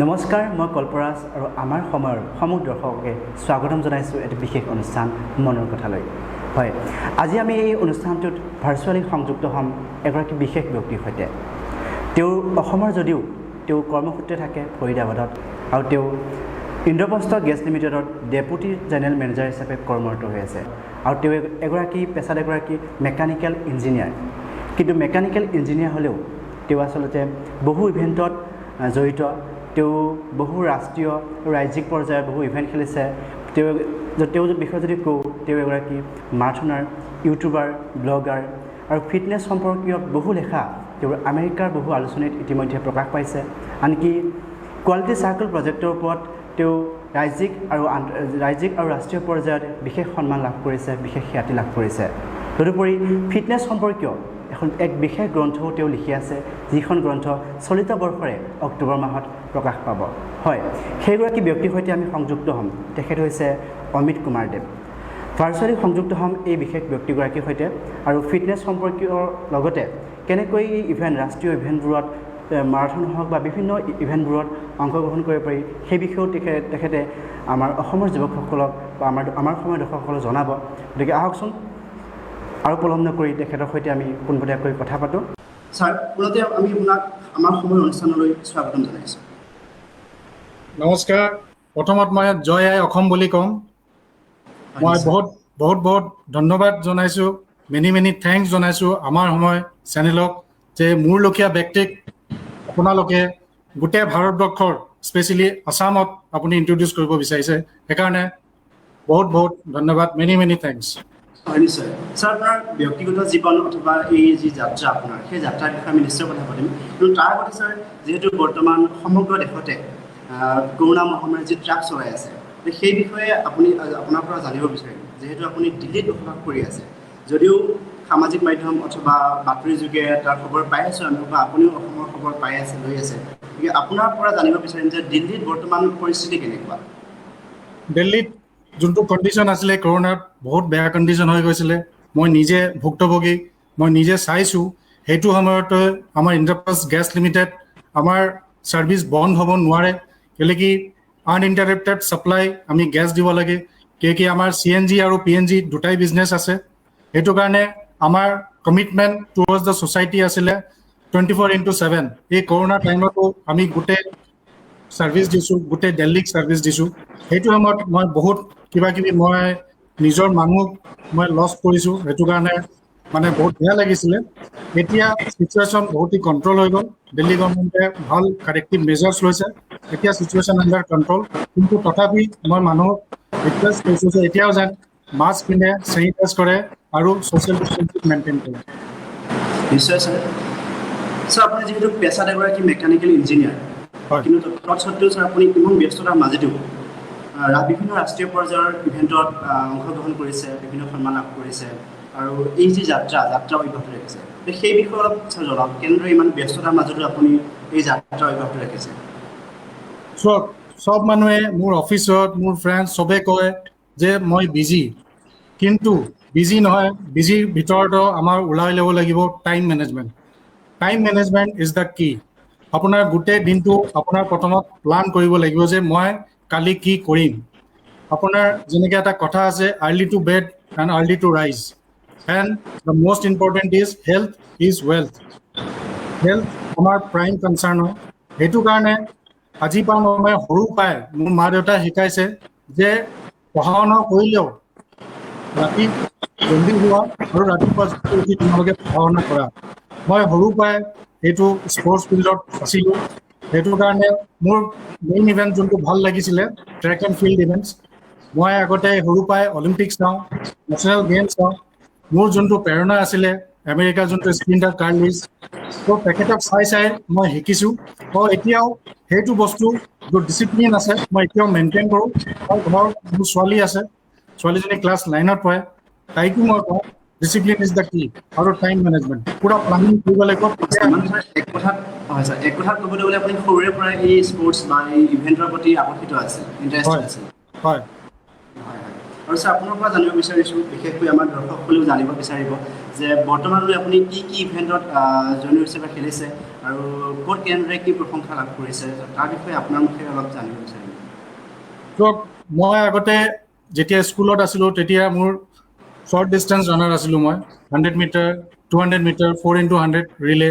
নমস্কাৰ, মই কল্পৰাজ আৰু আমাৰ সময়ৰ সমূহ দৰ্শককে স্বাগতম জনাইছোঁ এটি বিশেষ অনুষ্ঠান মনৰ কথালৈ। হয়, আজি আমি এই অনুষ্ঠানটোত ভাৰ্চুৱেলি সংযুক্ত হ'ম এগৰাকী বিশেষ ব্যক্তিৰ সৈতে। তেওঁ অসমৰ যদিও তেওঁ কৰ্মসূত্ৰে থাকে ফৰিদাবাদত আৰু তেওঁ ইন্দ্ৰপ্ৰস্থ গেছ লিমিটেডত ডেপুটি জেনেৰেল মেনেজাৰ হিচাপে কৰ্মৰত হৈ আছে আৰু তেওঁ পেছাত এগৰাকী মেকানিকেল ইঞ্জিনিয়াৰ। কিন্তু মেকানিকেল ইঞ্জিনিয়াৰ হ'লেও তেওঁ আচলতে বহু ইভেণ্টত জড়িত। তেওঁ বহু ৰাষ্ট্ৰীয় ৰাজ্যিক পৰ্যায়ৰ বহু ইভেণ্ট খেলিছে। তেওঁ বিষয়ে যদি কওঁ, তেওঁ এগৰাকী মাৰাথনাৰ, ইউটিউবাৰ, ব্লগাৰ আৰু ফিটনেছ সম্পৰ্কীয় বহু লেখা তেওঁৰ আমেৰিকাৰ বহু আলোচনীত ইতিমধ্যে প্ৰকাশ পাইছে। আনকি কোৱালিটি চাৰ্কেল প্ৰজেক্টৰ ওপৰত তেওঁ ৰাজ্যিক আৰু ৰাষ্ট্ৰীয় পৰ্যায়ত বিশেষ সন্মান লাভ কৰিছে, বিশেষ খ্যাতি লাভ কৰিছে। তদুপৰি ফিটনেছ সম্পৰ্কীয় এক বিশেষ গ্ৰন্থও তেওঁ লিখি আছে, যিখন গ্ৰন্থ চলিত বৰ্ষৰে অক্টোবৰ মাহত প্ৰকাশ পাব। হয়, সেইগৰাকী ব্যক্তিৰ সৈতে আমি সংযুক্ত হ'ম। তেখেত হৈছে অমিত কুমাৰ দেৱ। ভাৰ্চুৱেলি সংযুক্ত হ'ম এই বিশেষ ব্যক্তিগৰাকীৰ সৈতে আৰু ফিটনেছ সম্পৰ্কীয় লগতে কেনেকৈ এই ৰাষ্ট্ৰীয় ইভেণ্টবোৰত মাৰাথন হওক বা বিভিন্ন ইভেণ্টবোৰত অংশগ্ৰহণ কৰিব পাৰি সেই বিষয়েও তেখেতে আমাৰ অসমৰ যুৱকসকলক বা আমাৰ সময়ৰ দৰ্শকসকলক জনাব। গতিকে আহকচোন আৰু পলম নকৰি তেখেতৰ সৈতে আমি পোনপটীয়াকৈ কথা পাতোঁ। ছাৰ, পুনতে আমি আপোনাক আমাৰ সময়ৰ অনুষ্ঠানলৈ স্বাগতম জনাইছোঁ। নমস্কাৰ। প্ৰথমত মই জয় আই অসম বুলি ক'ম। মই বহুত ধন্যবাদ জনাইছোঁ, মেনি থেংকছ জনাইছোঁ আমাৰ সময় চেনেলক, যে মোৰ লেখীয়া ব্যক্তিক আপোনালোকে গোটেই ভাৰতবৰ্ষৰ স্পেচিয়েলি আছামত আপুনি ইণ্ট্ৰডিউচ কৰিব বিচাৰিছে। সেইকাৰণে বহুত ধন্যবাদ, মেনি থেংকছ। হয়, নিশ্চয়। ছাৰ, আপোনাৰ ব্যক্তিগত জীৱন অথবা এই যি যাত্ৰা আপোনাৰ, সেই যাত্ৰাৰ বিষয়ে আমি নিশ্চয় কথা পাতিম। কিন্তু তাৰ আগতে ছাৰ, যিহেতু বৰ্তমান সমগ্ৰ দেশতে কৰোণা মহামাৰীৰ যি ট্ৰাক চলাই আছে, সেই বিষয়ে আপোনাৰ পৰা জানিব বিচাৰিম। যিহেতু আপুনি দিল্লীত বসবাস কৰি আছে, যদিও সামাজিক মাধ্যম অথবা বাতৰি যোগে তাৰ খবৰ পাই আছোঁ আমি, বা আপুনিও অসমৰ খবৰ লৈ আছে। গতিকে আপোনাৰ পৰা জানিব বিচাৰিম যে দিল্লীত বৰ্তমান পৰিস্থিতি কেনেকুৱা? দিল্লীত যোনটো কণ্ডিশ্যন আছিলে কৰোণাত, বহুত বেয়া কণ্ডিশ্যন হৈ গৈছিলে। মই নিজে ভুক্তভোগী, মই নিজে চাইছোঁ। সেইটো সময়তে আমাৰ ইন্দ্ৰপ্ৰস্থ গেছ লিমিটেড আমাৰ ছাৰ্ভিচ বন্ধ হ'ব নোৱাৰে, কেলেকি আনইণ্টাৰেপ্টেড ছাপ্লাই আমি গেছ দিব লাগে, কি আমাৰ CNG আৰু PNG দুটাই বিজনেছ আছে। সেইটো কাৰণে আমাৰ কমিটমেণ্ট টুৱাৰ্ডছ দ্য ছ'চাইটি আছিলে 24/7। এই কৰোণা টাইমতো আমি গোটেই ছাৰ্ভিচ দিছোঁ, গোটেই দিল্লীক ছাৰ্ভিচ দিছোঁ। সেইটো সময়ত মই বহুত কিবাকিবি মই নিজৰ মানুহক মই লছ কৰিছোঁ। সেইটো কাৰণে মানে বহুত বেয়া লাগিছিলে। এতিয়া চিটুৱেশ্যন বহুতেই কণ্ট্ৰল হৈ গ'ল। দিল্লী গভৰ্ণমেণ্টে ভাল কাৰেক্টিভ মেজাৰ্ছ লৈছে। এতিয়া চিটুৱেশ্যন আণ্ডাৰ কণ্ট্ৰল। কিন্তু তথাপি মই মানুহক ৰিকুৱেষ্ট কৰিছোঁ যে এতিয়াও যেন মাস্ক পিন্ধে, চেনিটাইজ কৰে আৰু ছ'চিয়েল ডিষ্টেঞ্চিং মেইনটেইন কৰে। নিশ্চয় ছাৰ। ছাৰ, আপুনি যিহেতু পেছাত এগৰাকী মেকানিকেল ইঞ্জিনিয়াৰ, কিন্তু তৎসত্ত্বেও ছাৰ আপুনি ইমান ব্যস্ততাৰ মাজেদিও বিভিন্ন ৰাষ্ট্ৰীয় পৰ্যায়ৰ ইভেণ্টত অংশগ্ৰহণ কৰিছে, বিভিন্ন সন্মান লাভ কৰিছে আৰু এই যি যাত্ৰা অব্যাহত ৰাখিছে, সেই বিষয়ে অলপ ছাৰ জনাওক। কেনেদৰে ইমান ব্যস্ততাৰ মাজতো আপুনি এই যাত্ৰা অব্যাহত ৰাখিছে? চব মানুহে মোৰ অফিচত, মোৰ ফ্ৰেণ্ডছ চবে কয় যে মই বিজি, কিন্তু বিজি নহয়। বিজিৰ ভিতৰতো আমাৰ ওলাই ল'ব লাগিব time management. Time management is the কি। আপোনাৰ গোটেই দিনটো আপোনাৰ প্ৰথমত প্লান কৰিব লাগিব যে মই কালি কি কৰিম। আপোনাৰ যেনেকৈ এটা কথা আছে, early to bed and early to rise, and the most important is health is wealth. Health আমাৰ প্ৰাইম কনচাৰ্ণ হয়। সেইটো কাৰণে আজি পৰা মই সৰু পাই মোৰ মা দেউতাই শিকাইছে যে পঢ়া শুনা কৰিলেও ৰাতি জল্দি হোৱা আৰু ৰাতিপুৱা উঠি তোমালোকে পঢ়া শুনা কৰা। মই সৰু পৰাই এইটো স্পৰ্টছ ফিল্ডত আছিলোঁ। সেইটো কাৰণে মোৰ মেইন ইভেণ্ট যোনটো ভাল লাগিছিলে ট্ৰেক এণ্ড ফিল্ড ইভেণ্টছ। মই আগতে সৰু পৰাই অলিম্পিক্স চাওঁ, নেশ্যনেল গেমছ চাওঁ। মোৰ যোনটো প্ৰেৰণা আছিলে আমেৰিকাৰ যোনটো স্প্ৰিণ্টাৰ কাৰ্ল লুইছ, তেখেতক চাই মই শিকিছোঁ। এতিয়াও সেইটো বস্তু য'ত ডিচিপ্লিন আছে মই এতিয়াও মেইনটেইন কৰোঁ। আৰু ঘৰৰ মোৰ ছোৱালী আছে, ছোৱালীজনী ক্লাছ 9ত পঢ়ে, তাইকো মই কওঁ ডিচিপ্লিন ইজ দ্য কি আৰু টাইম মেনেজমেণ্ট পুৰা প্লানিং কৰিব লাগিব। এক কথাত ক'বলৈ গ'লে আপুনি সৰুৰে পৰাই এই স্পৰ্টছ বা এই ইভেণ্টৰ প্ৰতি আকৰ্ষিত আছিল, ইণ্টাৰেষ্টেড আছিল। হয়। আৰু ছাৰ, আপোনাৰ পৰা জানিব বিচাৰিছোঁ, বিশেষকৈ আমাৰ দৰ্শকসকলেও জানিব বিচাৰিব যে বৰ্তমানলৈ আপুনি কি ইভেণ্টত জয়নিং হিচাপে খেলিছে আৰু ক'ত কেনেদৰে কি প্ৰশংসা লাভ কৰিছে তাৰ বিষয়ে আপোনাৰ মুখে অলপ জানিব বিচাৰিম। ধৰক মই আগতে যেতিয়া স্কুলত আছিলোঁ তেতিয়া মোৰ শ্বৰ্ট ডিষ্টেঞ্চ ৰানাৰ আছিলোঁ মই 100 মিটাৰ 200 মিটাৰ 4x100 ৰিলে।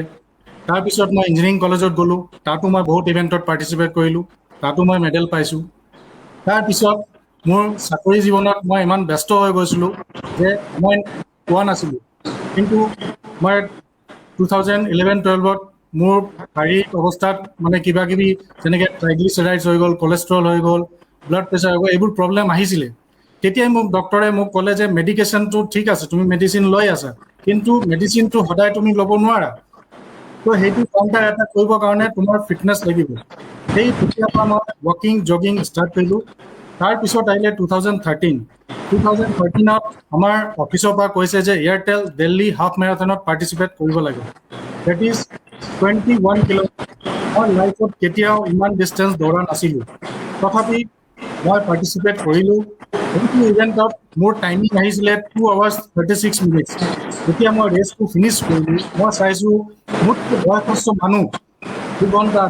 তাৰপিছত মই ইঞ্জিনিয়াৰিং কলেজত গ'লোঁ, তাতো মই বহুত ইভেণ্টত পাৰ্টিচিপেট কৰিলোঁ, তাতো মই মেডেল পাইছোঁ। তাৰপিছত মোৰ চাকৰি জীৱনত মই ইমান ব্যস্ত হৈ গৈছিলোঁ যে মই পোৱা নাছিলোঁ, কিন্তু মই 2011-12ত মোৰ শাৰীৰিক অৱস্থাত মানে কিবা কিবি যেনেকৈ ট্ৰাইগ্লিচাৰাইডছ হৈ গ'ল, কলেষ্ট্ৰল হৈ গ'ল, ব্লাড প্ৰেছাৰ হৈ গ'ল, এইবোৰ প্ৰব্লেম আহিছিলে। তেতিয়াই মোক ডক্টৰে মোক ক'লে যে মেডিকেশ্যনটো ঠিক আছে, তুমি মেডিচিন লৈ আছা, কিন্তু মেডিচিনটো সদায় তুমি ল'ব নোৱাৰা। তো সেইটো কাউণ্টাৰ এটা কৰিবৰ কাৰণে তোমাৰ ফিটনেছ লাগিব। সেই তেতিয়াৰ পৰা মই ৱাকিং জগিং ষ্টাৰ্ট কৰিলোঁ। তাৰপিছত আহিলে 2013ত আমাৰ অফিচৰ পৰা কৈছে যে এয়াৰটেল দিল্লী হাফ মেৰাথনত পাৰ্টিচিপেট কৰিব লাগে। That is 21 kilometre. মই লাইফত কেতিয়াও ইমান ডিষ্টেঞ্চ দৌৰা নাছিলোঁ, তথাপি মই পাৰ্টিচিপেট কৰিলোঁ। সেইটো ইভেণ্টত মোৰ টাইমিং আহিছিলে 2 hours 36 minutes। যেতিয়া মই ৰেচটো ফিনিছ কৰিলোঁ, মই চাইছোঁ মোতকৈ বয়সস্থ মানুহ 2 ঘণ্টা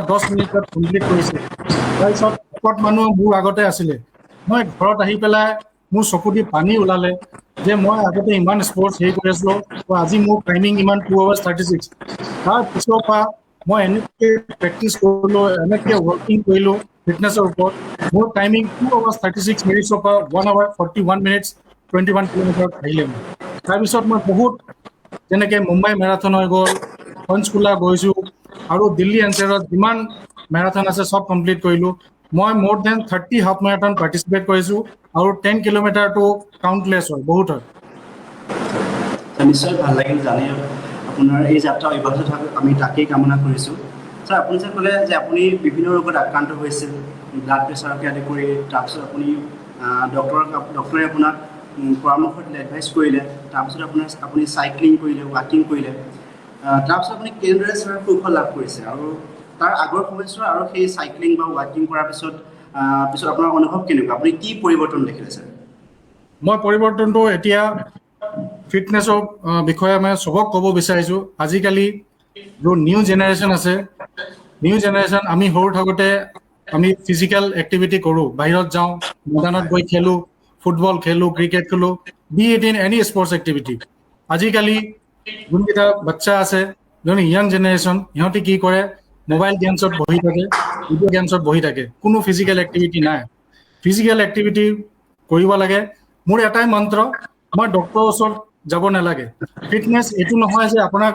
10 মিনিটত কমপ্লিট কৰিছে। তাৰপিছত শকত মানুহ মোৰ আগতে আছিলে। মই ঘৰত আহি পেলাই মোৰ চকু দি পানী ওলালে যে মই আগতে ইমান স্পৰ্টছ হেৰি কৰি আছিলোঁ, আজি মোৰ টাইমিং ইমান 2 hours 36। তাৰপিছৰ পৰা মই এনেকৈ প্ৰেক্টিছ কৰিলোঁ, এনেকৈ ৱৰ্কিং কৰিলোঁ ফিটনেছৰ ওপৰত। মোৰ টাইমিং 2 hours 36 minutesৰ পৰা 1 hour 41 minutes 21 কিলোমিটাৰত আহিলে মোৰ। তাৰপিছত মই বহুত যেনেকৈ মুম্বাই মেৰাথন হৈ গ'ল, পঞ্চকুলা গৈছোঁ, আৰু দিল্লী এনচিআৰত যিমান মেৰাথন আছে চব কমপ্লিট কৰিলোঁ। মই মোৰ দেন 30 হাফ মেৰাথন পাৰ্টিচিপেট কৰিছোঁ, আৰু 10 কিলোমিটাৰটো কাউণ্টলেছ হয়, বহুত হয়। নিশ্চয় ভাল লাগিল জানি। আপোনাৰ এই যাত্ৰা অব্যাহত থাকক, আমি তাকেই কামনা কৰিছোঁ। ছাৰ, আপুনি যে ক'লে যে আপুনি বিভিন্ন ৰোগত আক্ৰান্ত হৈছিল, ব্লাড প্ৰেছাৰকে আদি কৰি, তাৰপিছত আপুনি ডক্টৰে আপোনাক পৰামৰ্শ দিলে, এডভাইচ কৰিলে, তাৰপিছত আপুনি চাইক্লিং কৰিলে, ৱাকিং কৰিলে, তাৰপিছত আপুনি কেনেদৰে ছাৰ সুফল লাভ কৰিছে, আৰু তাৰ আগৰ সময়ছোৱা আৰু সেই চাইক্লিং বা ৱাকিং কৰাৰ পিছত আপোনাৰ অনুভৱ কেনেকুৱা, আপুনি কি পৰিৱৰ্তন দেখিলে ছাৰ? মই পৰিৱৰ্তনটো এতিয়া ফিটনেছৰ বিষয়ে মই চবক ক'ব বিচাৰিছোঁ। আজিকালি जो নিউ জেনেৰেশ্যন আছে, নিউ জেনেৰেশ্যন আমি সৰু থাকোঁতে আমি ফিজিকেল এক্টিভিটি কৰোঁ, বাহিৰত যাওঁ, মৈদানত গৈ খেলোঁ, ফুটবল খেলোঁ, ক্ৰিকেট খেলোঁ, be it in any sports activity. আজিকালি যোনকেইটা বাচ্চা আছে, যোন ইয়াং জেনেৰেশ্যন, সিহঁতে কি কৰে, মোবাইল গেমছত বহি থাকে, ভিডিঅ' গেমছত বহি থাকে, কোনো ফিজিকেল এক্টিভিটি নাই। ফিজিকেল এক্টিভিটি কৰিব লাগে। মোৰ এটাই মন্ত্ৰ, মই ডক্টৰৰ ওচৰত যাব নালাগে। ফিটনেছ এইটো নহয় যে আপোনাক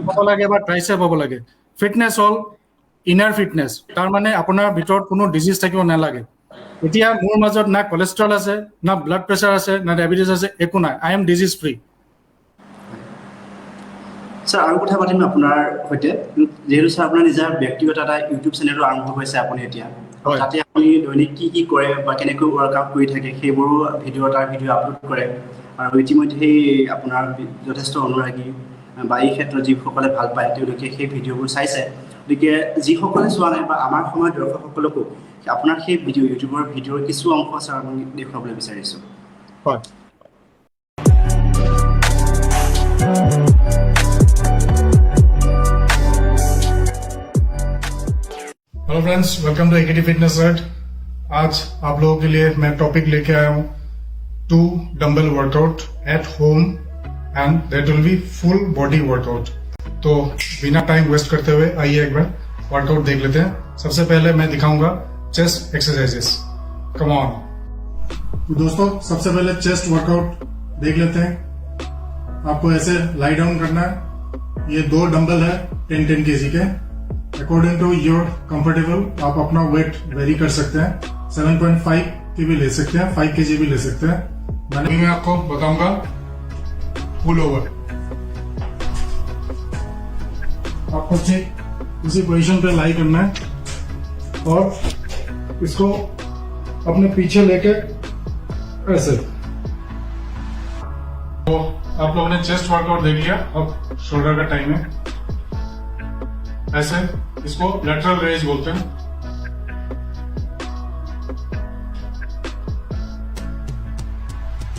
হ'ব লাগে বা ট্ৰাইচেপ হ'ব লাগে। ফিটনেছ হ'ল ইনাৰ ফিটনেছ, তাৰমানে আপোনাৰ ভিতৰত কোনো ডিজিজ থাকিব নালাগে। এতিয়া মোৰ মাজত না কলেষ্ট্ৰল আছে, না ব্লাড প্ৰেছাৰ আছে, না ডায়েবেটিছ আছে, একো নাই। I am disease free. Sir, আৰু কথা পাতিম আপোনাৰ সৈতে, যিহেতু ছাৰ আপোনাৰ নিজা ব্যক্তিগত এটা ইউটিউব চেনেলো আৰম্ভ কৰিছে আপুনি এতিয়া, আৰু তাতে আপুনি দৈনিক কি কৰে বা কেনেকৈ ৱৰ্কআউট কৰি থাকে সেইবোৰো ভিডিঅ' আপলোড কৰে, আৰু ইতিমধ্যে সেই আপোনাৰ যথেষ্ট অনুৰাগী বা এই ক্ষেত্ৰত যিসকলে ভাল পায় তেওঁলোকে সেই ভিডিঅ'বোৰ চাইছে। গতিকে যিসকলে চোৱা নাই বা আমাৰ সময়ৰ দৰ্শকসকলকো আপোনাৰ সেই ইউটিউবৰ ভিডিঅ'ৰ কিছু অংশ ছাৰ আমি দেখুৱাবলৈ বিচাৰিছোঁ। হয়। Hello friends, welcome to AKT fitness world. आज आप लोगों के लिए मैं टॉपिक लेके आया हूँ 2 dumbbell workout at home and that will B full body workout. तो बिना टाइम वेस्ट करते हुए आइए एक बार वर्कआउट देख लेते हैं। सबसे पहले मैं दिखाऊंगा चेस्ट एक्सरसाइजेस। Come on. तो दोस्तों, सबसे पहले चेस्ट वर्कआउट देख लेते हैं। आपको ऐसे लाई डाउन करना है। ये 2 डंबल है 10-10 kg के। अकॉर्डिंग टू योर कंफर्टेबल आप अपना वेट वेरी कर सकते हैं। 7.5 के भी ले सकते हैं, 5 kg भी ले सकते हैं। मैं आपको बताऊंगा पुल ओवर। आपको ठीक इसी पोजीशन पे लाई करना है और इसको अपने पीछे लेके ऐसे। तो आप लोगों ने चेस्ट वर्कआउट देख लिया, अब शोल्डर का टाइम है। ऐसे इसको लैटरल रेज बोलते हैं।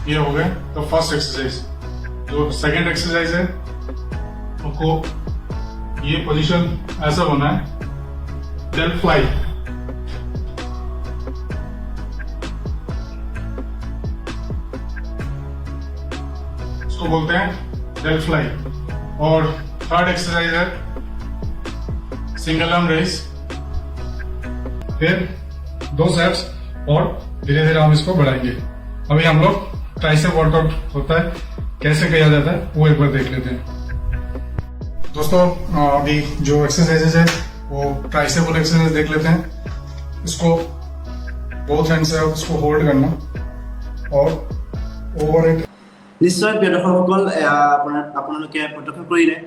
ये हो गया तो फर्स्ट एक्सरसाइज। जो सेकंड एक्सरसाइज है उसको ये पोजीशन ऐसा बना है, डेल फ्लाई। इसको बोलते हैं डेल फ्लाई। और थर्ड एक्सरसाइज है सिंगल आर्म रेस। फिर 2 सेट्स और धीरे धीरे हम इसको बढ़ाएंगे। अभी हम लोग ट्राइसेप वर्कआउट होता है, कैसे किया जाता है वो एक बार देख लेते हैं। दोस्तों अभी जो एक्सरसाइजेज है वो ट्राइसेप वाले एक्सरसाइज देख लेते हैं। इसको बोथ हैंड से इसको होल्ड करना और ओवर इट। নিশ্চয় প্ৰিয় দৰ্শকসকল, আপোনালোকে প্ৰত্যক্ষ কৰিলে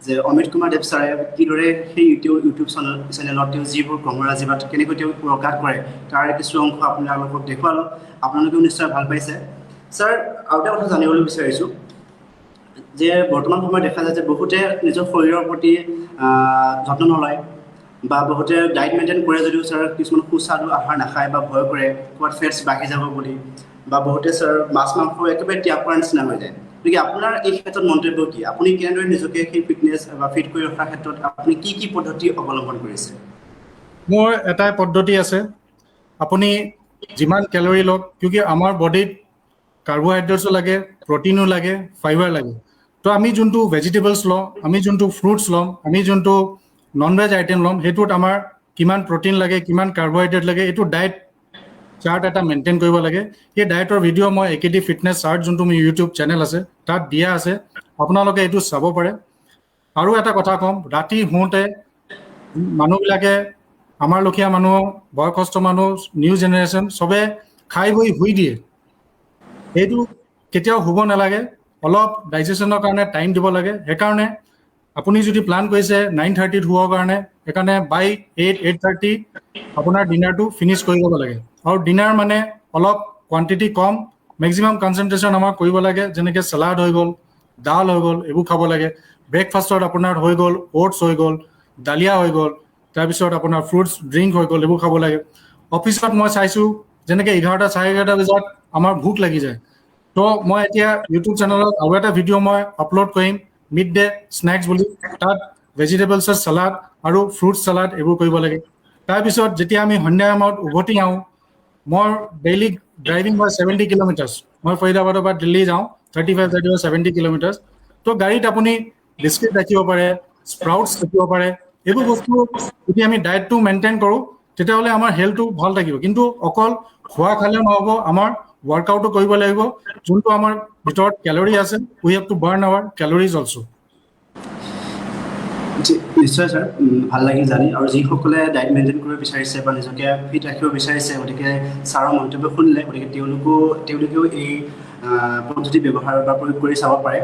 যে অমিত কুমাৰ দেৱ ছাৰে কিদৰে সেই ইউটিউব চেনেলত তেওঁ যিবোৰ ক্ৰমৰাজীবাত কেনেকৈ তেওঁ প্ৰকাশ কৰে তাৰ কিছু অংশ আপোনালোকক দেখুৱালোঁ। আপোনালোকেও নিশ্চয় ভাল পাইছে। ছাৰ, আৰু এটা কথা জানিবলৈ বিচাৰিছোঁ যে বৰ্তমান সময়ত দেখা যায় যে বহুতে নিজৰ শৰীৰৰ প্ৰতি যত্ন নলয় বা বহুতে ডায়েট মেইনটেইন কৰে যদিও ছাৰ কিছুমান সুস্বাদু আহাৰ নাখায় বা ভয় কৰে ক'ৰবাত ফেটছ বাঢ়ি যাব বুলি, বা বহুতে ছাৰ মাছ মাংস একেবাৰে ত্যাগ কৰাৰ নিচিনা হৈ যায়। গতিকে আপোনাৰ এই ক্ষেত্ৰত মন্তব্য কি? আপুনি কেনেদৰে নিজকে সেই ফিটনেছ বা ফিট কৰি ৰখাৰ ক্ষেত্ৰত আপুনি কি পদ্ধতি অৱলম্বন কৰিছে? মোৰ এটাই পদ্ধতি আছে, আপুনি যিমান কেলৰি লওক, কিউকি আমাৰ বডিত কাৰ্বহাইড্ৰেটছো লাগে, প্ৰটিনো লাগে, ফাইবাৰ লাগে। তো আমি যোনটো ভেজিটেবলছ লওঁ, আমি যোনটো ফ্ৰুটছ ল'ম, আমি যোনটো নন ভেজ আইটেম ল'ম, সেইটোত আমাৰ কিমান প্ৰটিন লাগে, কিমান কাৰ্বহাইড্ৰেট লাগে, এইটো ডায়েট চাৰ্ট এটা মেইনটেইন কৰিব লাগে। সেই ডায়েটৰ ভিডিঅ' মই একেডি ফিটনেছ চাৰ্ট যোনটো মোৰ ইউটিউব চেনেল আছে তাত দিয়া আছে, আপোনালোকে এইটো চাব পাৰে। আৰু এটা কথা ক'ম, ৰাতি শুওঁতে মানুহবিলাকে, আমাৰ লেখীয়া মানুহ, বয়সস্থ মানুহ, নিউ জেনেৰেশ্যন চবে খাই বৈ শুই দিয়ে। সেইটো কেতিয়াও শুব নালাগে, অলপ ডাইজেশ্যনৰ কাৰণে টাইম দিব লাগে। সেইকাৰণে আপুনি যদি প্লান কৰিছে 9:30 শুবৰ কাৰণে, সেইকাৰণে বাই 8:30 আপোনাৰ ডিনাৰটো ফিনিছ কৰি ল'ব লাগে। আৰু ডিনাৰ মানে অলপ কোৱান্টিটি কম, মেক্সিমাম কনচেনট্ৰেশ্যন আমাৰ কৰিব লাগে। যেনেকৈ চালাড হৈ গ'ল, ডাল হৈ গ'ল, এইবোৰ খাব লাগে। ব্ৰেকফাষ্টত আপোনাৰ হৈ গ'ল অ'টছ হৈ গ'ল, দালিয়া হৈ গ'ল, তাৰপিছত আপোনাৰ ফ্ৰুটছ ড্ৰিংক হৈ গ'ল, এইবোৰ খাব লাগে। অফিচত মই চাইছোঁ যেনেকৈ 11টা 11:30 বজাত আমাৰ ভোক লাগি যায়। তো মই এতিয়া ইউটিউব চেনেলত আৰু এটা ভিডিঅ' মই আপলোড কৰিম, মিড ডে স্নেক্স বুলি। তাত ভেজিটেবলছৰ চালাড আৰু ফ্ৰুটছ চালাড এইবোৰ কৰিব লাগে। তাৰপিছত যেতিয়া আমি সন্ধিয়া সময়ত উভতি আহোঁ, মই ডেইলি ড্ৰাইভিং হয় 70 কিলোমিটাৰ্ছ। মই ফৰিদাবাদৰ পৰা দিল্লী যাওঁ 35-70 কিলোমিটাৰ্ছ। তো গাড়ীত আপুনি বিস্কিট ৰাখিব পাৰে, স্প্ৰাউটছ ৰাখিব পাৰে। এইবোৰ বস্তু যদি আমি ডায়েটটো মেইনটেইন কৰোঁ তেতিয়াহ'লে আমাৰ হেল্থটো ভাল থাকিব। কিন্তু অকল খোৱা খালে নহ'ব, আমাৰ ৱৰ্কআউটো কৰিব লাগিব। যোনটো আমাৰ ভিতৰত কেলৰি আছে, we have to burn our calories also'. নিশ্চয় ছাৰ, ভাল লাগিল জানি। আৰু যিসকলে ডায়েট মেইনটেইন কৰিব বিচাৰিছে বা নিজকে ফিট ৰাখিব বিচাৰিছে, গতিকে ছাৰৰ মন্তব্য শুনিলে, গতিকে তেওঁলোকেও এই পদ্ধতি ব্যৱহাৰ বা প্ৰয়োগ কৰি চাব পাৰে।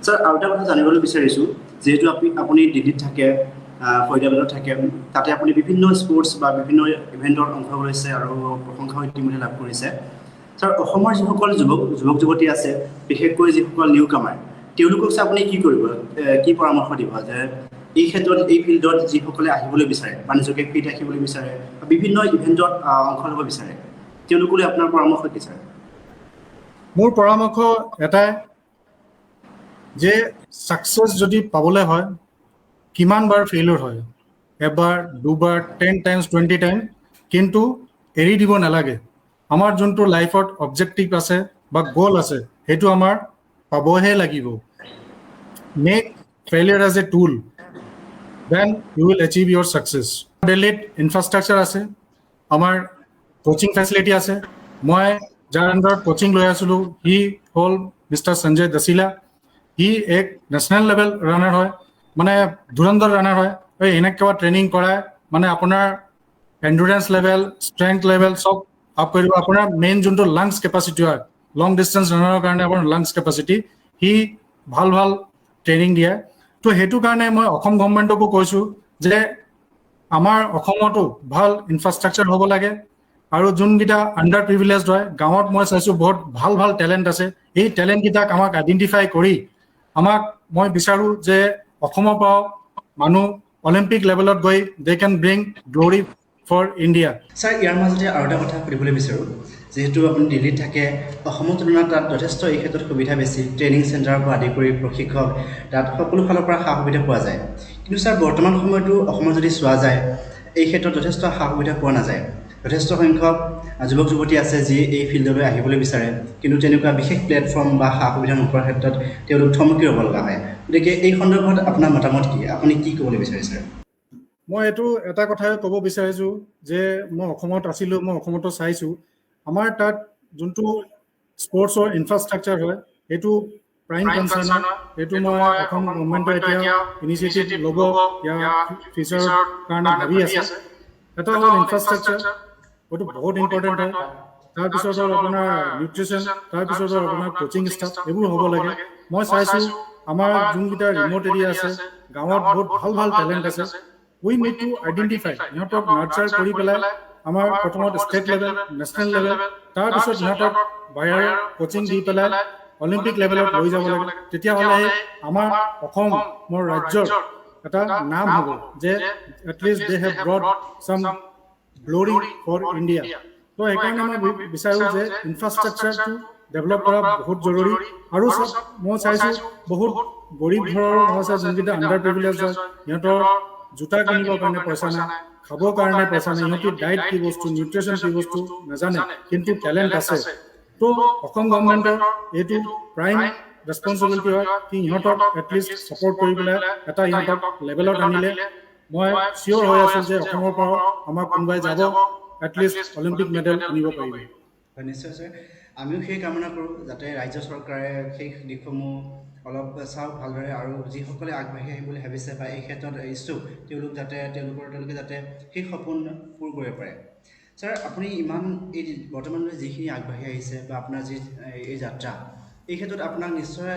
ছাৰ, আৰু এটা কথা জানিবলৈ বিচাৰিছোঁ, যিহেতু আপুনি দিল্লীত থাকে, ফৰিদাবাদত থাকে, তাতে আপুনি বিভিন্ন স্পৰ্টছ বা বিভিন্ন ইভেণ্টত অংশ লৈছে আৰু প্ৰশংসাও ইতিমধ্যে লাভ কৰিছে। ছাৰ, অসমৰ যিসকল যুৱক যুৱতী আছে, বিশেষকৈ যিসকল নিউ কামাৰ, তেওঁলোকক আপুনি কি পৰামৰ্শ দিব যে এই ক্ষেত্ৰত, এই ফিল্ডত যিসকলে আহিবলৈ বিচাৰে বা নিজকে ফিট ৰাখিবলৈ বিচাৰে বা বিভিন্ন ইভেণ্টত অংশ ল'ব বিচাৰে, তেওঁলোকলৈ আপোনাৰ পৰামৰ্শ কি ছাৰ? মোৰ পৰামৰ্শ এটাই যে ছাকচেছ যদি পাবলৈ হয়, কিমান বাৰ ফেইলিয়ৰ হয়, এবাৰ, দুবাৰ, 10 টাইমছ, 20 টাইম, কিন্তু এৰি দিব নালাগে। আমাৰ যোনটো লাইফত অবজেক্টিভ আছে বা গ'ল আছে, সেইটো আমাৰ পাবহে লাগিব। Make failure as a tool, then you will achieve your success. দিল্লীত ইনফ্ৰাষ্ট্ৰাকচাৰ আছে, আমাৰ কোচিং ফেচিলিটি আছে। মই যাৰ আণ্ডাৰত কোচিং লৈ আছিলোঁ, সি হ'ল মিষ্টাৰ সঞ্জয় দছিলা। সি এক নেশ্যনেল লেভেল ৰানাৰ হয়, মানে ধুৰন্ধৰ ৰানাৰ হয়। এনেকুৱা ট্ৰেইনিং কৰায় মানে আপোনাৰ এণ্ডুৰেঞ্চ লেভেল, ষ্ট্ৰেংথ লেভেল চব আপ কৰি দিব। আপোনাৰ মেইন যোনটো লাংছ কেপাচিটি হয়, লং ডিষ্টেঞ্চ ৰানাৰৰ কাৰণে আপোনাৰ লাংছ কেপাচিটি, সি ভাল ট্ৰেইনিং দিয়ে। তো সেইটো কাৰণে মই অসম গভৰ্ণমেণ্টকো কৈছোঁ যে আমাৰ অসমতো ভাল ইনফ্ৰাষ্ট্ৰাকচাৰ হ'ব লাগে। আৰু যোনকেইটা আণ্ডাৰ প্ৰিভিলেজড হয়, গাঁৱত মই চাইছোঁ বহুত ভাল টেলেণ্ট আছে। এই টেলেণ্টকেইটাক আমাক আইডেণ্টিফাই কৰি মই বিচাৰোঁ যে অসমৰ পৰাও মানুহ অলিম্পিক লেভেলত গৈ they can bring glory for India. Sir, ইয়াৰ মাজতে আৰু এটা কথা সুধিবলৈ বিচাৰোঁ, যিহেতু আপুনি দিল্লীত থাকে, অসমৰ তুলনাত তাত যথেষ্ট এই ক্ষেত্ৰত সুবিধা বেছি, ট্ৰেইনিং চেণ্টাৰৰ পৰা আদি কৰি প্ৰশিক্ষক, তাত সকলো ফালৰ পৰা সা সুবিধা পোৱা যায়। কিন্তু ছাৰ বৰ্তমান সময়তো অসমত যদি চোৱা যায় এই ক্ষেত্ৰত যথেষ্ট সা সুবিধা পোৱা নাযায় যথেষ্ট সংখ্যক যুৱক যুৱতী আছে যি এই ফিল্ডলৈ আহিবলৈ বিচাৰে কিন্তু তেনেকুৱা বিশেষ প্লেটফৰ্ম বা সা সুবিধা নোপোৱাৰ ক্ষেত্ৰত তেওঁলোক থমকি ৰ'ব লগা হয় গতিকে এই সন্দৰ্ভত আপোনাৰ মতামত কি আপুনি কি ক'বলৈ বিচাৰিছে মই এইটো এটা কথাই ক'ব বিচাৰিছোঁ যে মই অসমত আছিলোঁ মই অসমতো চাইছোঁ আমাৰ তাত যোনটো স্পৰ্টছৰ ইনফ্ৰাষ্ট্ৰাকচাৰ হয় সেইটো প্ৰাইম কনচাৰ্ণ হয় সেইটো মই অসম গভৰ্ণমেণ্টে এতিয়া ইনিচিয়েটিভ ল'ব ইয়াৰ ফিউচাৰৰ কাৰণে ভাবি আছে এটা হ'ল ইনফ্ৰাষ্ট্ৰাকচাৰ সেইটো বহুত ইম্পৰ্টেণ্ট হয় তাৰপিছত হ'ল আপোনাৰ নিউট্ৰিশ্যন তাৰপিছত হ'ল আপোনাৰ কোচিং ষ্টাফ এইবোৰ হ'ব লাগে মই চাইছোঁ আমাৰ যোনকেইটা ৰিম'ট এৰিয়া আছে গাঁৱত বহুত ভাল ভাল টেলেণ্ট আছে উই নিড টু আইডেণ্টিফাই ইহঁতক নাৰ্চাৰ কৰি পেলাই আমাৰ প্ৰথমত ষ্টেট লেভেল নেশ্যনেল লেভেল তাৰপিছত ইহঁতক বাহিৰৰ কোচিং দি পেলাই অলিম্পিক লেভেলত লৈ যাব লাগে তেতিয়াহ'লে আমাৰ অসমৰ ৰাজ্যৰ এটা নাম হ'ব যে এটলিষ্ট দে হেভ ব্ৰট চাম গ্ল'ৰি ফৰ ইণ্ডিয়া তো সেইকাৰণে মই বিচাৰোঁ যে ইনফ্ৰাষ্ট্ৰাকচাৰটো ডেভেলপ কৰা বহুত জৰুৰী আৰু চব মই চাইছোঁ বহুত গৰীব ঘৰৰ আছে যোনকেইটা আণ্ডাৰ প্ৰিভিলেজ হয় সিহঁতৰ জোতা কিনিবৰ কাৰণে পইচা নাই খাবৰ কাৰণে পইচা নাই সিহঁতি ডায়েট কি বস্তু নিউট্ৰিশ্যন কি বস্তু নাজানে কিন্তু টেলেণ্ট আছে তো অসম গভৰ্ণমেণ্টৰ এইটো প্ৰাইম ৰেছপনচিবিলিটি হয় কি ইহঁতক এটলিষ্ট ছাপৰ্ট কৰি পেলাই এটা ইহঁতক লেভেলত আনিলে মই চিয়'ৰ হৈ আছোঁ যে অসমৰ পৰা আমাৰ কোনোবাই যাব এটলিষ্ট অলিম্পিক মেডেল আনিব পাৰিব হয় নিশ্চয় ছাৰ আমিও সেই কামনা কৰোঁ যাতে ৰাজ্য চৰকাৰে সেই দিশসমূহ অলপ চাওক ভালদৰে আৰু যিসকলে আগবাঢ়ি আহিম বুলি ভাবিছে বা এই ক্ষেত্ৰত ইচ্ছুক তেওঁলোকে যাতে সেই সপোন পূৰ কৰিব পাৰে ছাৰ আপুনি ইমান এই বৰ্তমানলৈ যিখিনি আগবাঢ়ি আহিছে বা আপোনাৰ যি এই যাত্ৰা এই ক্ষেত্ৰত আপোনাক নিশ্চয়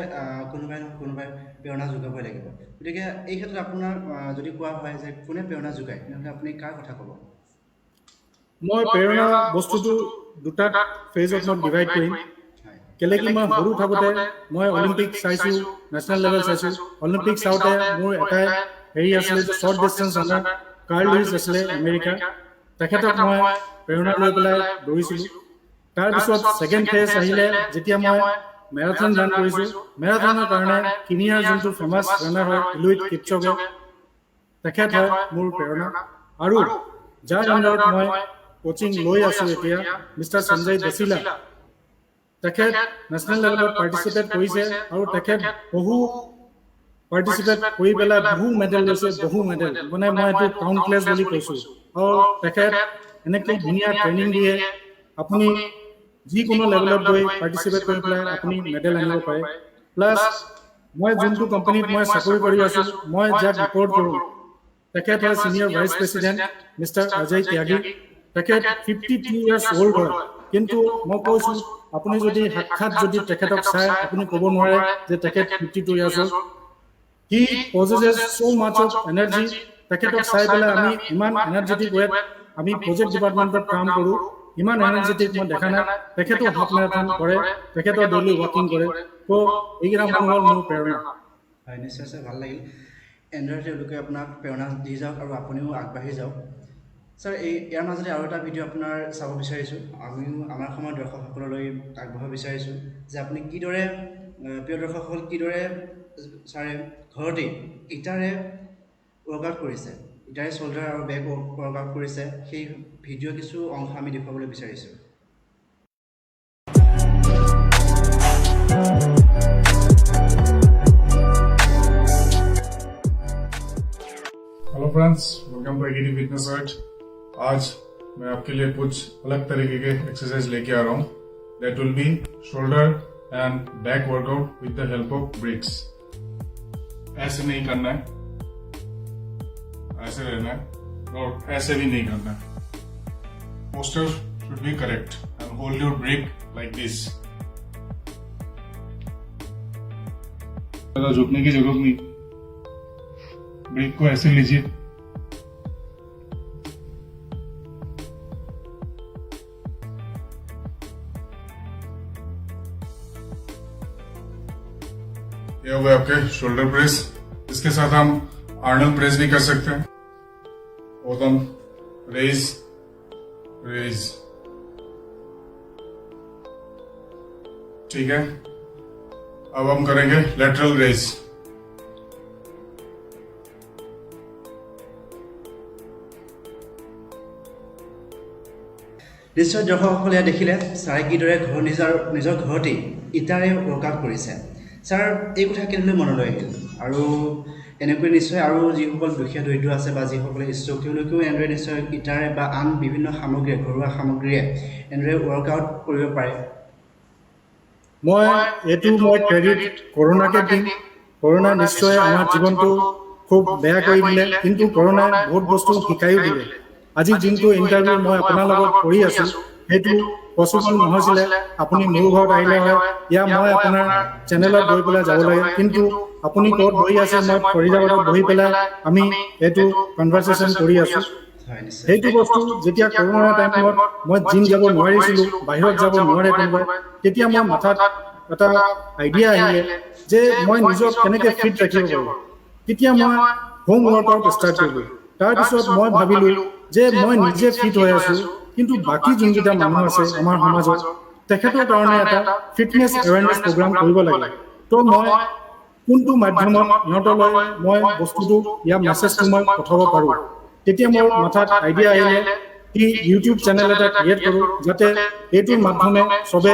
কোনোবাই নহয় কোনোবাই প্ৰেৰণা যোগাবই লাগিব গতিকে এই ক্ষেত্ৰত আপোনাৰ যদি কোৱা হয় যে কোনে প্ৰেৰণা যোগায় তেনেহ'লে আপুনি কাৰ কথা ক'ব মই প্ৰেৰণা বস্তুটো দুটা ফেজত মই ডিভাইড কৰিম কেলে কি মই সৰু থাকোঁতে মই অলিম্পিক চাইছোঁ নেশ্যনেল লেভেল চাইছোঁ অলিম্পিক চাওঁতে মোৰ এটাই হেৰি আছিলে যে short distance runner Carl Lewis আছিলে আমেৰিকাৰ তেখেতক মই প্ৰেৰণা লৈ পেলাই দৌৰিছিলোঁ তাৰপিছত ছেকেণ্ড ফেজ আহিলে যেতিয়া মই মেৰাথন ৰান কৰিছোঁ মেৰাথনৰ কাৰণে কেনিয়াৰ যোনটো ফেমাছ ৰানাৰ হয় এলুইড কিপচগে তেখেত হয় মোৰ প্ৰেৰণা আৰু যাৰ আণ্ডাৰত মই কোচিং লৈ আছোঁ এতিয়া মিষ্টাৰ সঞ্জয় দেশিলা তেখেত নেশ্যনেল লেভেলত পাৰ্টিচিপেট কৰিছে আৰু তেখেত বহু পাৰ্টিচিপেট কৰি পেলাই বহু মেডেল লৈছে বহু মেডেল মানে মই এইটো কাউণ্টলেছ বুলি কৈছোঁ আৰু তেখেত এনেকৈ ধুনীয়া ট্ৰেইনিং দিয়ে আপুনি যিকোনো লেভেলত গৈ পাৰ্টিচিপেট কৰি পেলাই আপুনি মেডেল আনিব পাৰে প্লাছ মই যোনটো কোম্পানীত মই চাকৰি কৰি আছোঁ মই যাক ৰিপৰ্ট কৰোঁ তেখেত হয় senior vice president mister Ajay ত্যাগী তেখেত 52 ইয়াৰ্ছ অল্ড হয় কিন্তু মই কৈছোঁ আপুনি যদি সাক্ষাৎ যদি তেখেতক চাই আপুনি ক'ব নোৱাৰে যে তেখেত 52 years old he possesses so much of energy তেখেতক চাই পেলাই আমি ইমান এনাৰ্জেটিক ৱেত আমি প্ৰজেক্ট ডিপাৰ্টমেণ্টত কাম কৰোঁ ইমান এনাৰ্জেটিক মই দেখা নাই তেখেতো হাফ মেৰাথন কৰে তেখেতৰ ডেইলি ৱাকিং কৰে তো এইকেইটা মানুহ হ'ল মোৰ প্ৰেৰণা হয় নিশ্চয় ছাৰ ভাল লাগিল এনেদৰে তেওঁলোকে আপোনাক প্ৰেৰণা দি যাওক আৰু আপুনিও আগবাঢ়ি যাওক ছাৰ ইয়াৰ মাজতে আৰু এটা ভিডিঅ' আপোনাৰ চাব বিচাৰিছোঁ আমিও আমাৰ সময়ৰ দৰ্শকসকললৈ আগবঢ়াব বিচাৰিছোঁ যে আপুনি কিদৰে প্ৰিয় দৰ্শকসকল কিদৰে ছাৰে ঘৰতে ইটাৰে ৱৰ্কআউট কৰিছে ইটাৰে শ্বল্ডাৰ আৰু বেক ৱৰ্কআউট কৰিছে সেই ভিডিঅ' কিছু অংশ আমি দেখুৱাবলৈ বিচাৰিছোঁ hello friends welcome to AKD fitness world आज मैं आपके लिए कुछ अलग तरीके के एक्सरसाइज लेके आ रहा हूँ that will be shoulder and back workout with the help of bricks ऐसे नहीं करना है ऐसे रहना है और ऐसे भी नहीं करना है posture should be correct and hold your brick like this झुकने की जरूरत नहीं ब्रेक को ऐसे लीजिए ये हो गए आपके शोल्डर प्रेस इसके साथ हम आर्नल्ड प्रेस भी कर सकते हैं और हम रेज रेज ठीक है अब हम करेंगे लेटरल रेज নিশ্চয় দৰ্শকসকলে ইয়াত দেখিলে ছাৰে কিদৰে নিজৰ ঘৰতেই ইটাৰে ৱৰ্কআউট কৰিছে। ছাৰ এই কথা কেনেদৰে মনলৈ আহিল আৰু এনেকৈ নিশ্চয় আৰু যিসকল দুখীয়া দৰিদ্ৰ আছে বা যিসকলে ইচ্ছুক তেওঁলোকেও এনেদৰে নিশ্চয় ইটাৰে বা আন বিভিন্ন সামগ্ৰীৰে ঘৰুৱা সামগ্ৰীৰে এনেদৰে ৱৰ্কআউট কৰিব পাৰে। মই ক্ৰেডিট কৰোণাকে দিম। কৰোণা নিশ্চয় আমাৰ জীৱনটো খুব বেয়া কৰি দিলে, কিন্তু কৰোণাই বহুত বস্তু শিকাইও দিলে। আজি যোনটো ইণ্টাৰভিউ মই আপোনাৰ লগত কৰি আছো সেইটো পচিবল নহৈছিলে আপুনি মোৰ ঘৰত আহিলে হয়, মই আপোনাৰ চেনেলত গৈ পেলাই যাব লাগে, কিন্তু আপুনি ক'ত বহি আছে মই ফৰিদাবাদত বহি পেলাই আমি এইটো কনভাৰচেশ্যন কৰি আছো। সেইটো বস্তু যেতিয়া কৰোণাৰ টাইমত মই জিম যাব নোৱাৰিছিলোঁ, বাহিৰত যাব নোৱাৰে কোনোবাই, তেতিয়া মই মাথাত এটা আইডিয়া আহিলে যে মই নিজক কেনেকৈ ফিট ৰাখিব পাৰোঁ। তেতিয়া মই হোম ৱৰ্কআউট ষ্টাৰ্ট কৰিলোঁ। তাৰপিছত মই ভাবিলোঁ যে মই নিজে ফিট হৈ আছোঁ, কিন্তু বাকী যোনকেইটা মানুহ আছে আমাৰ সমাজত তেখেতৰ কাৰণে এটা ফিটনেছ এৱেৰনেছ প্ৰগ্ৰাম কৰিব লাগে। তো মই কোনটো মাধ্যমত সিহঁতলৈ মই বস্তুটো মেছেজটো মই পঠাব পাৰোঁ। তেতিয়া মোৰ মাথাত আইডিয়া আহিলে কি ইউটিউব চেনেল এটা ক্ৰিয়েট কৰোঁ, যাতে এইটোৰ মাধ্যমে চবে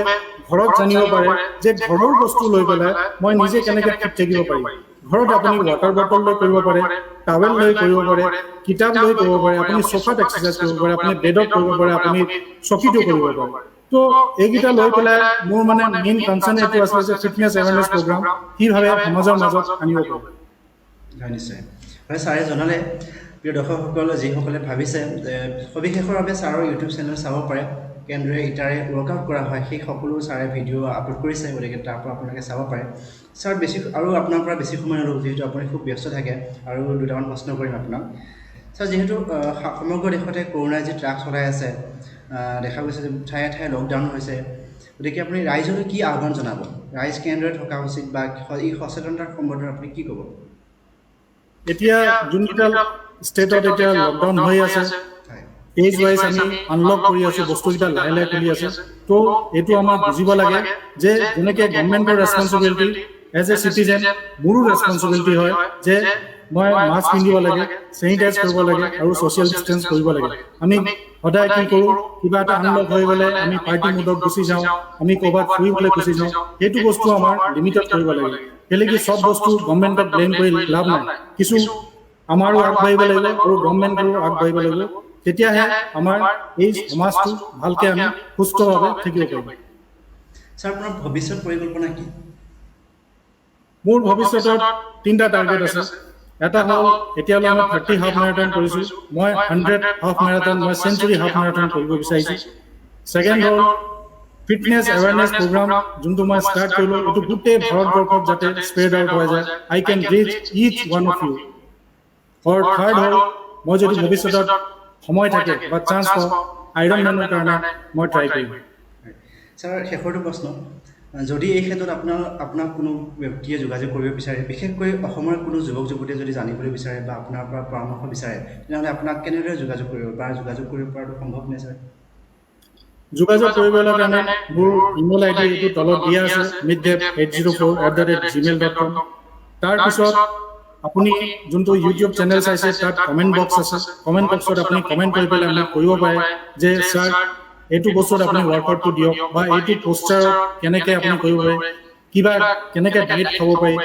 ঘৰত জানিব পাৰে যে ঘৰৰ বস্তু লৈ পেলাই মই নিজে কেনেকৈ ফিট থাকিব পাৰিম। ঘৰত আপুনি ৱাটাৰ বটল লৈ কৰিব পাৰে, টাৱেল লৈ কৰিব পাৰে, কিতাপ লৈ কৰিব পাৰে, আপুনি চোফাত এক্সাৰচাইজ কৰিব পাৰে, আপুনি বেডত কৰিব পাৰে, আপুনি চকীটো কৰিব পাৰে। তো এইকেইটা লৈ পেলাই মোৰ মেইন কনচাৰ্ণ এইটো আছিলে যে ফিটনেছ এৱেৰনেছ প্ৰগ্ৰাম কিভাৱে সমাজৰ মাজত আনিব পাৰোঁ। হয়, নিশ্চয়। হয়, ছাৰে জনালে প্ৰিয় দৰ্শকসকল যিসকলে ভাবিছে যে সবিশেষৰ বাবে ছাৰৰ ইউটিউব চেনেল চাব পাৰে, কেনেদৰে ইটাৰে ৱৰ্কআউট কৰা হয় সেই সকলো ছাৰে ভিডিঅ' আপলোড কৰিছে, গতিকে তাৰ পৰা আপোনালোকে চাব পাৰে। ছাৰ আৰু আপোনাৰ পৰা বেছি সময় নলওঁ, যিহেতু আপুনি খুব ব্যস্ত থাকে, আৰু দুটামান প্ৰশ্ন কৰিম আপোনাক। ছাৰ, যিহেতু সমগ্ৰ দেশতে কৰোণাই যি ট্ৰাক চলাই আছে, দেখা গৈছে যে ঠায়ে ঠায়ে লকডাউন হৈছে, গতিকে আপুনি ৰাইজলৈ কি আহ্বান জনাব? ৰাইজ কেনেদৰে থকা উচিত বা এই সচেতনতাৰ সম্বন্ধে আপুনি কি ক'ব? এতিয়া যোনকেইটা ষ্টেটত এতিয়া লকডাউন হৈ আছে, এজ ৱাইজ আমি আনলক কৰি আছো, বস্তুকেইটা লাহে লাহে খুলি আছে। তো এইটো আমাক বুজিব লাগে যে যেনেকৈ গভৰ্ণমেণ্টৰ ৰেছপনচিবিলিটি এজ এ চিটিজেন মোৰো ৰেছপনচিবিলিটি হয় যে মই মাস্ক পিন্ধিব লাগে, চেনিটাইজ কৰিব লাগে আৰু ছ'চিয়েল ডিষ্টেঞ্চ কৰিব লাগে। আমি সদায় কি কৰোঁ, কিবা এটা আনলক হৈ গ'লে আমি পাৰ্টি মুডত গুচি যাওঁ, আমি ক'ৰবাত ফুৰিবলৈ গুচি যাওঁ। সেইটো বস্তু আমাৰ লিমিটত কৰিব লাগে। কেলৈ কি চব বস্তু গভৰ্ণমেণ্টক ব্লেম কৰি লাভ নাই, কিছু আমাৰো আগবাঢ়িব লাগিব আৰু গভৰ্ণমেণ্টৰো আগবাঢ়িব লাগিব। তেতিয়াহে আমাৰ এই সমাজটো ভালকৈ আমি সুস্থভাৱে থাকিব পাৰিম। ছাৰ, আপোনাৰ ভৱিষ্যত পৰিকল্পনা কি? মোৰ ভৱিষ্যতত 3টা টাৰ্গেট আছে। এটা হ'ল এতিয়ালৈ মই 30 হাফ মেৰাথন কৰিছোঁ, মই 100 হাফ মেৰাথন, মই চেঞ্চুৰী হাফ মেৰাথন কৰিব বিচাৰিছোঁ। ছেকেণ্ড হ'ল ফিটনেছ এৱেৰনেছ প্ৰগ্ৰাম, যোনটো মই ষ্টাৰ্ট কৰিলোঁ, এইটো গোটেই ভাৰতবৰ্ষত যাতে স্প্ৰেড আউট হৈ যায়, I can reach each one of you. আৰু থাৰ্ড হ'ল মই যদি ভৱিষ্যতত সময় থাকে বা চান্স পাওঁ, আইৰণ মেনৰ কাৰণে মই ট্ৰাই কৰিম। ছাৰ, শেষৰটো প্ৰশ্ন, যদি এই ক্ষেত্ৰত আপোনাক কোনো ব্যক্তিয়ে যোগাযোগ কৰিব বিচাৰে, বিশেষকৈ অসমৰ কোনো যুৱক যুৱতীয়ে যদি জানিবলৈ বিচাৰে বা আপোনাৰ পৰা পৰামৰ্শ বিচাৰে, তেনেহ'লে আপোনাক কেনেদৰে যোগাযোগ কৰিব বা যোগাযোগ কৰিব পৰাটো সম্ভৱ নে ছাৰ? যোগাযোগ কৰিবলৈ কাৰণে মোৰ ইমেইল আইডি এইটো তলত দিয়া আছে, middev804@gmail.com। তাৰপিছত আপুনি যোনটো ইউটিউব চেনেল চাইছে তাত কমেণ্ট বক্স আছে, কমেণ্ট বক্সত আপুনি কমেণ্ট কৰি পেলাই আমাক কৰিব পাৰে যে ছাৰ এইটো বস্তুত আপুনি ৱৰ্কআউটটো দিয়ক, বা এইটো পোষ্টাৰত কেনেকৈ আপুনি কৰিব পাৰে, কিবা কেনেকৈ ডায়েট খাব পাৰি,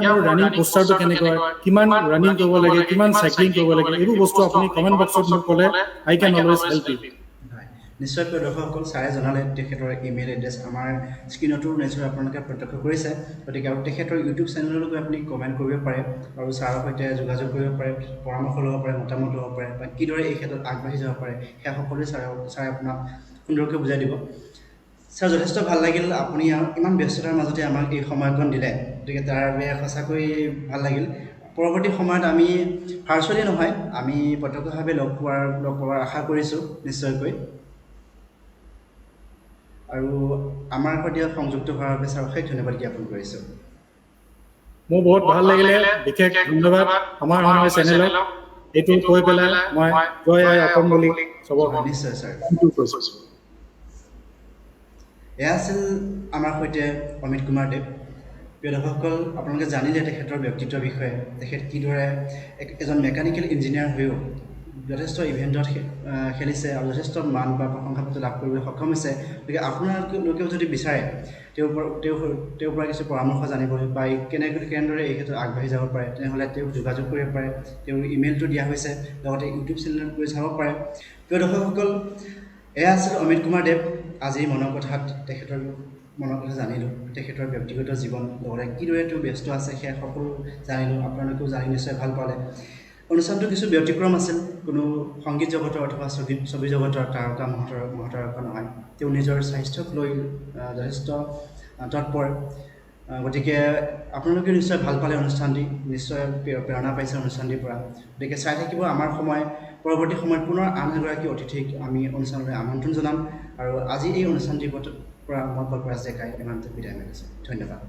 মোৰ ৰানিং পোষ্টাৰটো কেনেকুৱা, কিমান ৰানিং কৰিব লাগে, কিমান চাইক্লিং কৰিব লাগে, এইবোৰ বস্তু আপুনি কমেণ্ট বক্সত মোক ক'লে I can always help you. নিশ্চয় প্ৰিয় দৰ্শকসকল, ছাৰে জনালে তেখেতৰ ইমেইল এড্ৰেছ আমাৰ স্ক্ৰীণতো নিশ্চয় আপোনালোকে প্ৰত্যক্ষ কৰিছে, গতিকে আৰু তেখেতৰ ইউটিউব চেনেললৈকে আপুনি কমেণ্ট কৰিব পাৰে আৰু ছাৰৰ সৈতে যোগাযোগ কৰিব পাৰে, পৰামৰ্শ ল'ব পাৰে, মতামত ল'ব পাৰে, বা কিদৰে এই ক্ষেত্ৰত আগবাঢ়ি যাব পাৰে, সেয়া সকলোৱে ছাৰে আপোনাক সুন্দৰকৈ বুজাই দিব। ছাৰ, যথেষ্ট ভাল লাগিল আপুনি ইমান ব্যস্ততাৰ মাজতে আমাক এই সময়কণ দিলে, গতিকে তাৰ বাবে সঁচাকৈ ভাল লাগিল। পৰৱৰ্তী সময়ত আমি ভাৰ্চুৱেলি নহয়, আমি প্ৰত্যক্ষভাৱে লগ পোৱাৰ আশা কৰিছোঁ নিশ্চয়কৈ। আৰু আমাৰ সৈতে সংযুক্ত হোৱাৰ বাবে ছাৰ অশেষ ধন্যবাদ জ্ঞাপন কৰিছোঁ। মোৰ বহুত ভাল লাগিলে, বিশেষ ধন্যবাদ আমাৰ চেনেলক এইটো কৈ পেলাই মই জয় আই অসম বুলি চবক। নিশ্চয় ছাৰ। এয়া আছিল আমাৰ সৈতে অমিত কুমাৰ দেৱ। প্ৰিয় দৰ্শকসকল, আপোনালোকে জানিলে তেখেতৰ ব্যক্তিত্বৰ বিষয়ে, তেখেত কিদৰে এজন মেকানিকেল ইঞ্জিনিয়াৰ হৈও যথেষ্ট ইভেণ্টত খেলিছে আৰু যথেষ্ট মান বা প্ৰশংসাপত্ৰ লাভ কৰিবলৈ সক্ষম হৈছে গতিকে আপোনালোকেও যদি বিচাৰে তেওঁৰ পৰা কিছু পৰামৰ্শ জানিবলৈ বা কেনেদৰে এই ক্ষেত্ৰত আগবাঢ়ি যাব পাৰে তেনেহ'লে তেওঁক যোগাযোগ কৰিব পাৰে তেওঁৰ ইমেইলটো দিয়া হৈছে লগতে ইউটিউব চেনেলত গৈ চাব পাৰে প্ৰিয় দৰ্শকসকল এয়া আছিল অমিত কুমাৰ দেৱ আজি মনৰ কথাত তেখেতৰ মনৰ কথা জানিলোঁ তেখেতৰ ব্যক্তিগত জীৱন লগতে কিদৰে তেওঁ ব্যস্ত আছে সেয়া সকলো জানিলোঁ আপোনালোকেও জানি নিশ্চয় ভাল পালে অনুষ্ঠানটো কিছু ব্যতিক্ৰম আছিল কোনো সংগীত জগতৰ অথবা ছবি জগতৰ তাৰকা মহাতাৰকা নহয় তেওঁ নিজৰ স্বাস্থ্যক লৈ যথেষ্ট তৎপৰ গতিকে আপোনালোকে নিশ্চয় ভাল পালে অনুষ্ঠানটি নিশ্চয় প্ৰেৰণা পাইছে অনুষ্ঠানটিৰ পৰা গতিকে চাই থাকিব আমাৰ সময় পৰৱৰ্তী সময়ত পুনৰ আন এগৰাকী অতিথিক আমি অনুষ্ঠানলৈ আমন্ত্ৰণ জনাম আৰু আজি এই অনুষ্ঠানটিৰ পৰা মই কল্পৰাজ ডেকাই ইমানতে বিদায় মাৰিছোঁ ধন্যবাদ